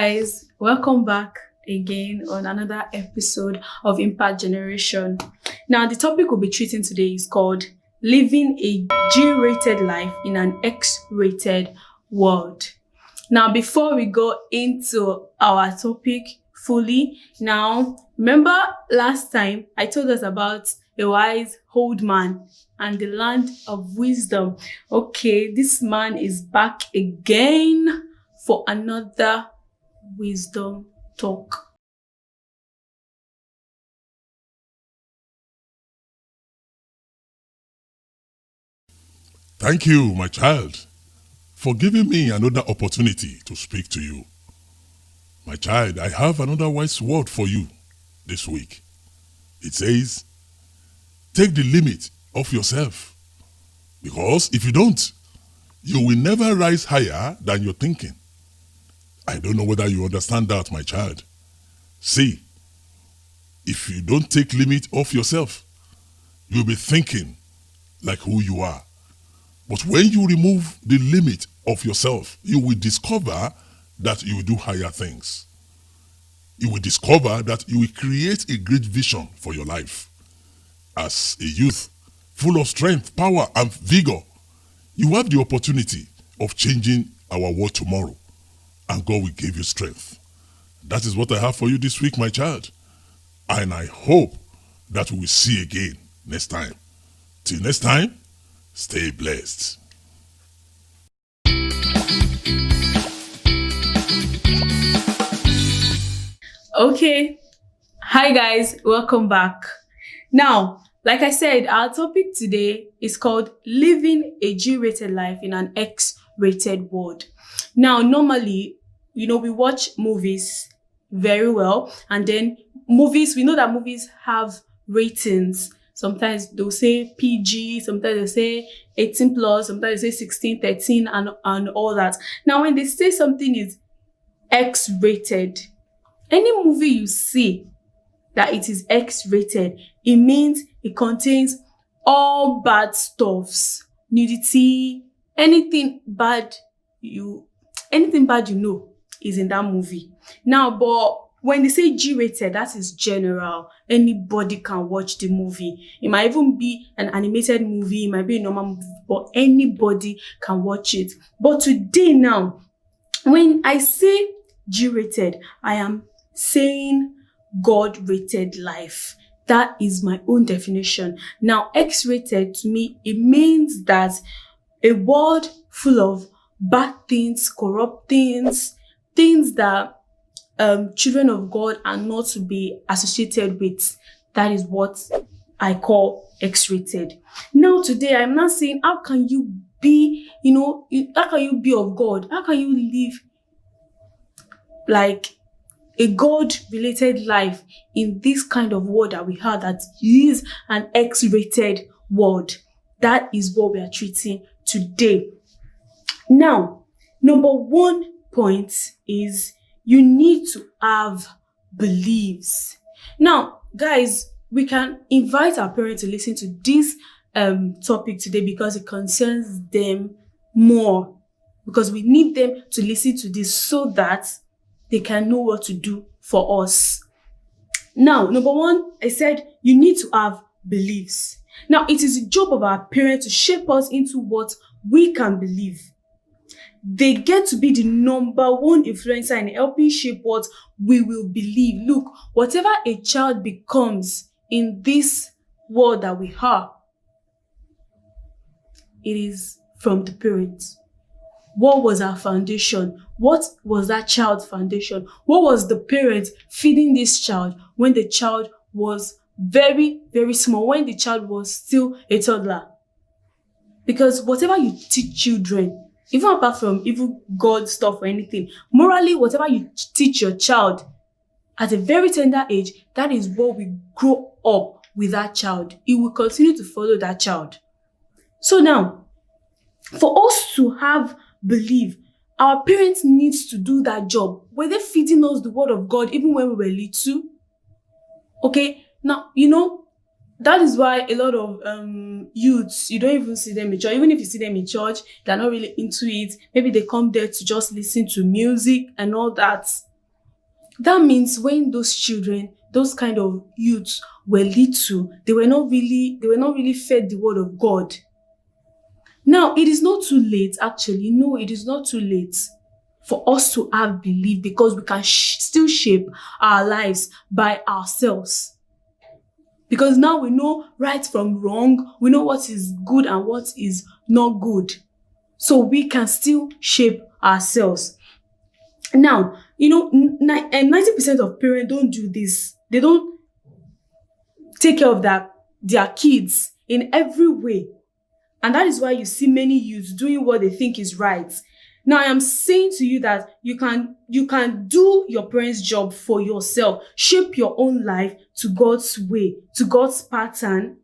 guys, welcome back again on another episode of Impact Generation. Now, the topic we'll be treating today is called Living a G-rated life in an X-rated world. Now, before we go into our topic fully, remember last time I told us about a wise old man and the land of wisdom. Okay, this man is back again for another wisdom talk. Thank you, my child, for giving me another opportunity to speak to you. My child, I have another wise word for you this week. It says, take the limit off yourself. Because if you don't, you will never rise higher than your thinking. I don't know whether you understand that, my child. See, if you don't take limit off yourself, you'll be thinking like who you are. But when you remove the limit of yourself, you will discover that you will do higher things. You will discover that you will create a great vision for your life. As a youth, full of strength, power, and vigor, you have the opportunity of changing our world tomorrow. And God will give you strength. That is what I have for you this week, my child. And I hope that we will see again next time. Till next time, stay blessed. Okay. Hi guys, welcome back. Now, like I said, our topic today is called Living a G-rated life in an X-rated world. Now, normally, we watch movies very well, and then we know that movies have ratings. Sometimes they'll say PG, sometimes they'll say 18 plus, sometimes they say 16, 13, and all that. Now, when they say something is X-rated, any movie you see that it is X-rated, it means it contains all bad stuffs, nudity, anything bad is in that movie. Now, but when they say G-rated, that is general. Anybody can watch the movie. It might even be an animated movie, it might be a normal movie, but anybody can watch it. But today now, when I say G-rated, I am saying God-rated life. That is my own definition. Now, X-rated to me, it means that a world full of bad things, corrupt things that children of God are not to be associated with. That is what I call X-rated. Now, today, I'm not saying, how can you be, how can you be of God? How can you live like a God-related life in this kind of world that we have that is an X-rated world? That is what we are treating today. Now, number one point is you need to have beliefs. Now, guys, we can invite our parents to listen to this topic today because it concerns them more. Because we need them to listen to this so that they can know what to do for us. Now, number one, I said you need to have beliefs. Now, it is the job of our parents to shape us into what we can believe. They get to be the number one influencer in helping shape what we will believe. Look, whatever a child becomes in this world that we are, it is from the parents. What was our foundation? What was that child's foundation? What was the parent feeding this child when the child was very, very small, when the child was still a toddler? Because whatever you teach children, even apart from even God stuff or anything, morally, whatever you teach your child at a very tender age, that is what we grow up with that child. It will continue to follow that child. So now, for us to have belief, our parents need to do that job. Were they feeding us the word of God even when we were little? Okay, now, that is why a lot of youths, you don't even see them in church. Even if you see them in church, they're not really into it. Maybe they come there to just listen to music and all that. That means when those children, those kind of youths were little, they were not really fed the word of God. Now, it is not too late, actually. No, it is not too late for us to have belief, because we can still shape our lives by ourselves. Because now we know right from wrong, we know what is good and what is not good. So we can still shape ourselves. Now, 90% of parents don't do this. They don't take care of their kids in every way. And that is why you see many youths doing what they think is right. Now, I am saying to you that you can do your parents' job for yourself. Shape your own life to God's way, to God's pattern.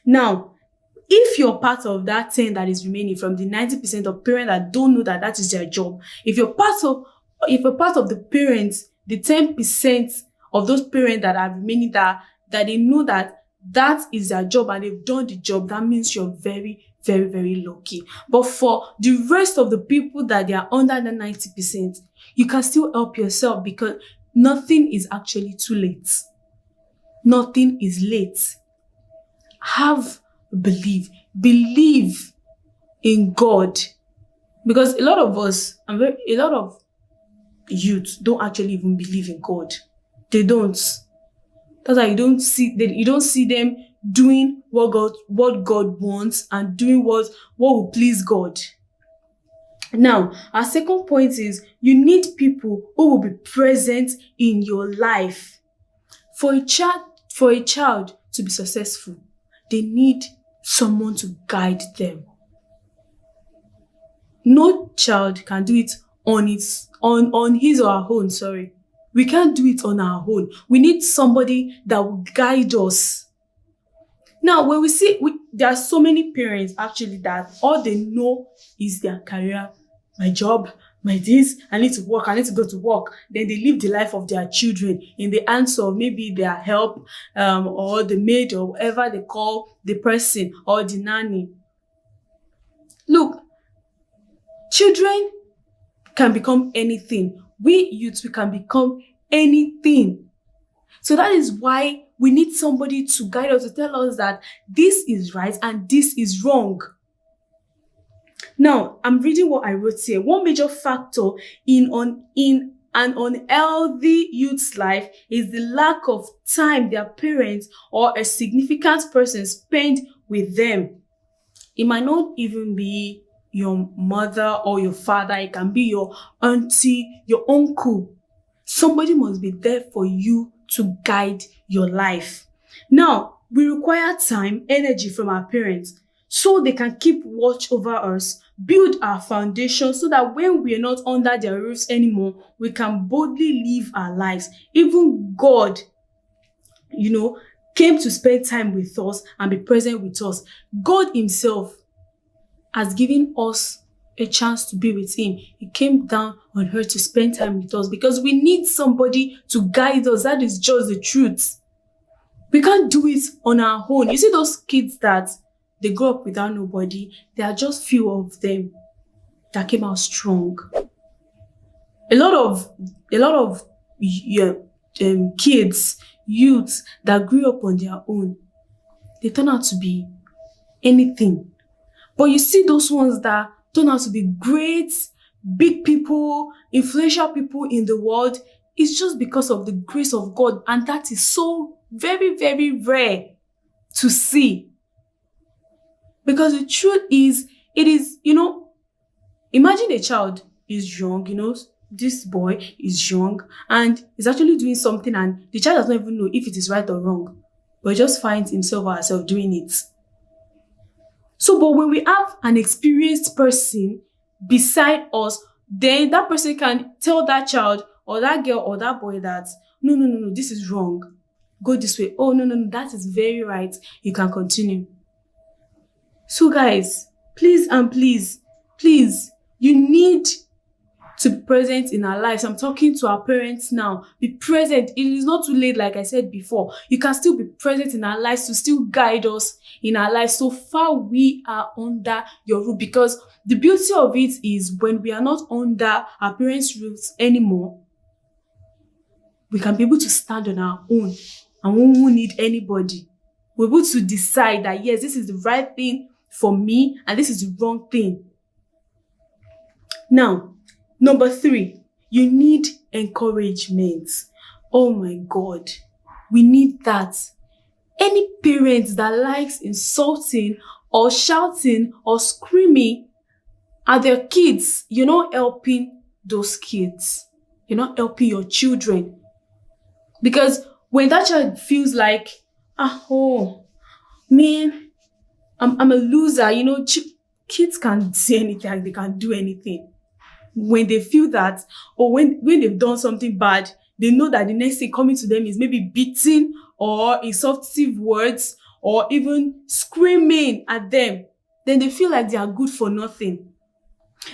Now, if you're part of that 10 that is remaining from the 90% of parents that don't know that that is their job, if you're part of the parents, the 10% of those parents that are remaining, that they know that that is their job and they've done the job, that means you're very, very, very lucky. But for the rest of the people that they are under the 90%, you can still help yourself, because nothing is actually too late. Nothing is late. Have believe in God, because a lot of youth don't actually even believe in God. They don't. That's why you don't see them doing what God wants and doing what will please God. Now, our second point is you need people who will be present in your life. For a child to be successful, they need someone to guide them. No child can do it on his or her own. Sorry. We can't do it on our own. We need somebody that will guide us. Now, when there are so many parents actually that all they know is their career, my job, my this, I need to work, I need to go to work. Then they live the life of their children in the hands of maybe their help, or the maid, or whatever they call the person, or the nanny. Look, children can become anything. We youths, we can become anything. So that is why we need somebody to guide us, to tell us that this is right and this is wrong. Now, I'm reading what I wrote here. One major factor in an unhealthy youth's life is the lack of time their parents or a significant person spend with them. It might not even be your mother or your father. It can be your auntie, your uncle. Somebody must be there for you to guide your life. Now, we require time, energy from our parents so they can keep watch over us, build our foundation, so that when we are not under their roofs anymore, we can boldly live our lives. Even God, came to spend time with us and be present with us. God himself has given us a chance to be with him. He came down on earth to spend time with us because we need somebody to guide us. That is just the truth. We can't do it on our own. You see those kids that they grow up without nobody, there are just few of them that came out strong. A lot of kids, youths that grew up on their own, they turn out to be anything. But you see those ones that turn out to be great, big people, influential people in the world, it's just because of the grace of God. And that is so very, very rare to see. Because the truth is, imagine a child is young, this boy is young and is actually doing something, and the child does not even know if it is right or wrong, but he just finds himself or herself doing it. So, but when we have an experienced person beside us, then that person can tell that child or that girl or that boy that, no, this is wrong. Go this way. Oh, no, that is very right. You can continue. So guys, please and please, you need to be present in our lives. I'm talking to our parents now. Be present. It is not too late, like I said before. You can still be present in our lives to still guide us in our lives so far we are under your roof. Because the beauty of it is when we are not under our parents' roofs anymore, we can be able to stand on our own and we won't need anybody. We're able to decide that, yes, this is the right thing for me and this is the wrong thing. Now, number 3, you need encouragement. Oh my God, we need that. Any parent that likes insulting or shouting or screaming at their kids, you're not helping those kids. You're not helping your children. Because when that child feels like, oh, man, I'm a loser, kids can't say anything, they can't do anything. When they feel that, or when they've done something bad, they know that the next thing coming to them is maybe beating or insultive words or even screaming at them. Then they feel like they are good for nothing.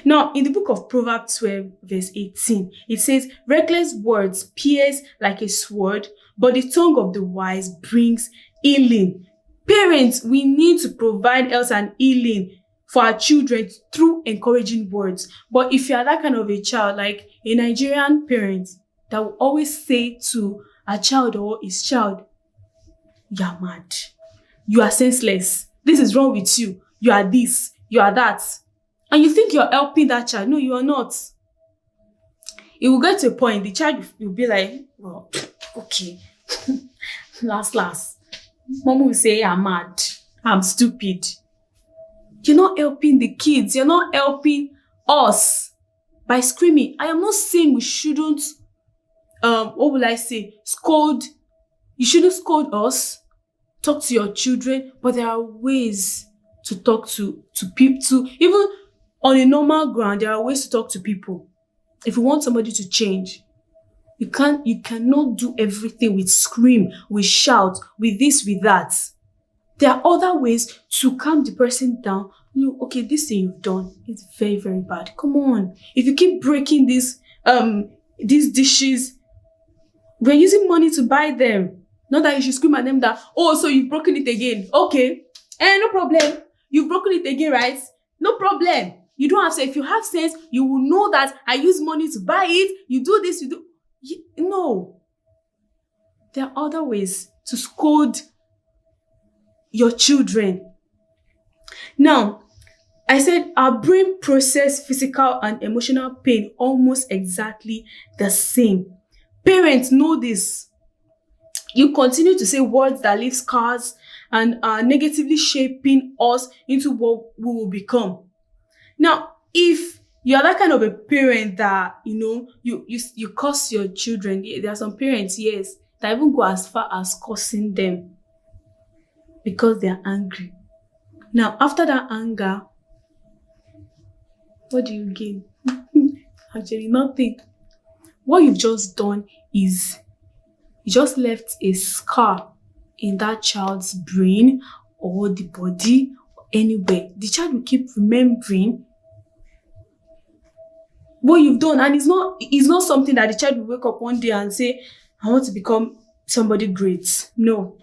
Now, in the book of Proverbs 12, verse 18, it says, reckless words pierce like a sword, but the tongue of the wise brings healing. Parents, we need to provide health and healing for our children through encouraging words. But if you are that kind of a child, like a Nigerian parent that will always say to a child or his child, you're mad, you are senseless, this is wrong with you, you are this, you are that, and you think you're helping that child. No, you are not. It will get to a point, the child will be like, well, okay, last, mom will say, I'm mad, I'm stupid. You're not helping the kids. You're not helping us by screaming. I am not saying we shouldn't, scold. You shouldn't scold us. Talk to your children. But there are ways to talk to people. Even on a normal ground, there are ways to talk to people. If you want somebody to change, you cannot do everything with scream, with shout, with this, with that. There are other ways to calm the person down. Okay, this thing you've done is very, very bad. Come on. If you keep breaking these dishes, we're using money to buy them. Not that you should scream at them that, oh, so you've broken it again. Okay. No problem. You've broken it again, right? No problem. You don't have to. If you have sense, you will know that I use money to buy it. You do this, you do. No. There are other ways to scold your children. Now, I said our brain process physical and emotional pain almost exactly the same. Parents know this. You continue to say words that leave scars and are negatively shaping us into what we will become. Now, if you are that kind of a parent that, you curse your children, there are some parents, yes, that even go as far as cursing them because they are angry. Now, after that anger, what do you gain? Actually, nothing. What you've just done is you just left a scar in that child's brain or the body or anywhere. The child will keep remembering what you've done, and it's not something that the child will wake up one day and say, I want to become somebody great. No.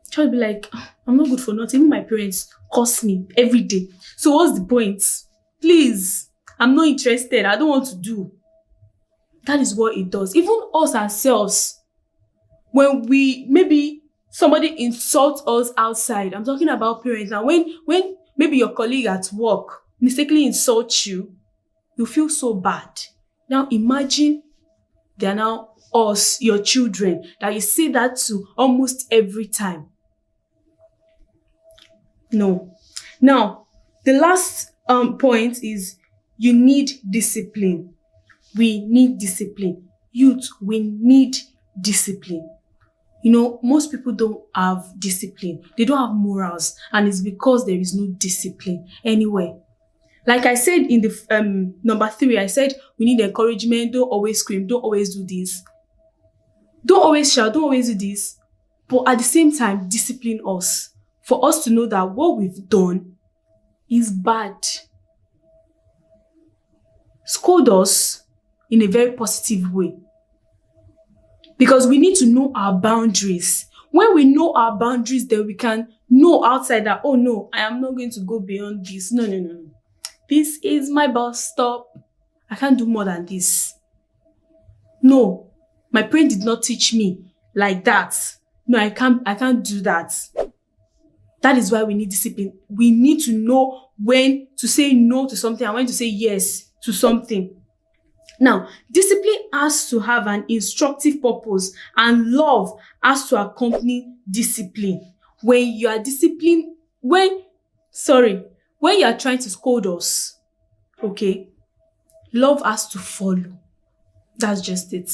The child will be like, I'm not good for nothing. Even my parents curse me every day. So what's the point? Please, I'm not interested. I don't want to do. That is what it does. Even us ourselves, when maybe somebody insults us outside, I'm talking about parents, and when maybe your colleague at work mistakenly insults you, you feel so bad. Now imagine they are now us, your children, that you say that to almost every time. No. Now, the last point is you need discipline. We need discipline. Youth, we need discipline. Most people don't have discipline. They don't have morals, and it's because there is no discipline anywhere. Like I said in the number 3, I said we need encouragement. Don't always scream. Don't always do this. Don't always shout. Don't always do this. But at the same time, discipline us. For us to know that what we've done is bad. Scold us in a very positive way. Because we need to know our boundaries. When we know our boundaries, then we can know outside that, oh no, I am not going to go beyond this. No. This is my bus stop. I can't do more than this. No. My parent did not teach me like that. No, I can't do that. That is why we need discipline. We need to know when to say no to something and when to say yes to something. Now, discipline has to have an instructive purpose, and love has to accompany discipline. When you are disciplined, when you are trying to scold us, okay, love has to follow. That's just it.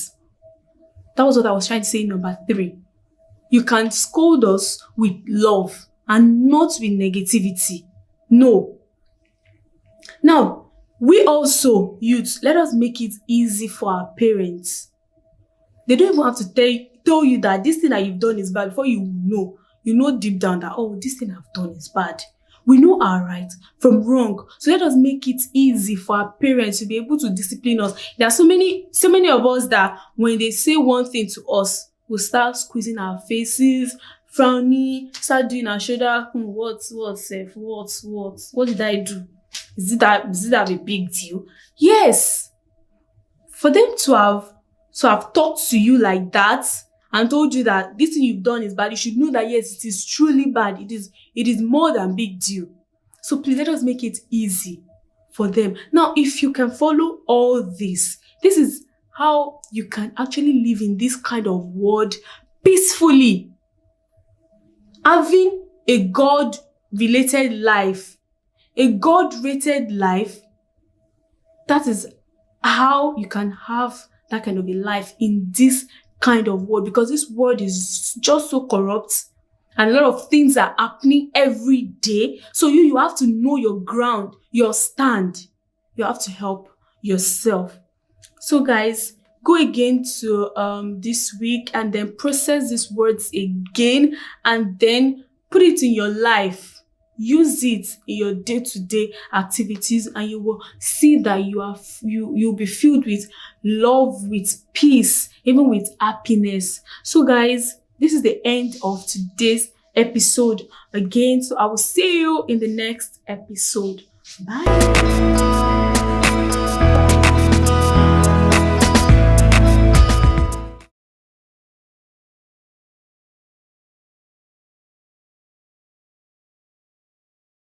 That was what I was trying to say in number 3. You can scold us with love and not with negativity. No. Now, we also, youth, let us make it easy for our parents. They don't even have to tell you that this thing that you've done is bad before you know. You know deep down that, oh, this thing I've done is bad. We know our right from wrong. So let us make it easy for our parents to be able to discipline us. There are so many of us that when they say one thing to us, we'll start squeezing our faces, frowning, start doing our shoulder. What did I do? Is it that a big deal? Yes. For them to have talked to you like that and told you that this thing you've done is bad, you should know that yes, it is truly bad. It is more than big deal. So please let us make it easy for them. Now, if you can follow all this is how you can actually live in this kind of world peacefully. Having a God-related life, a God-rated life, that is how you can have that kind of a life in this kind of world, because this world is just so corrupt and a lot of things are happening every day. So you have to know your ground, your stand. You have to help yourself. So guys, go again to this week and then process these words again and then put it in your life. Use it in your day-to-day activities and you will see that you'll be filled with love, with peace, even with happiness. So guys, this is the end of today's episode again. So I will see you in the next episode. Bye.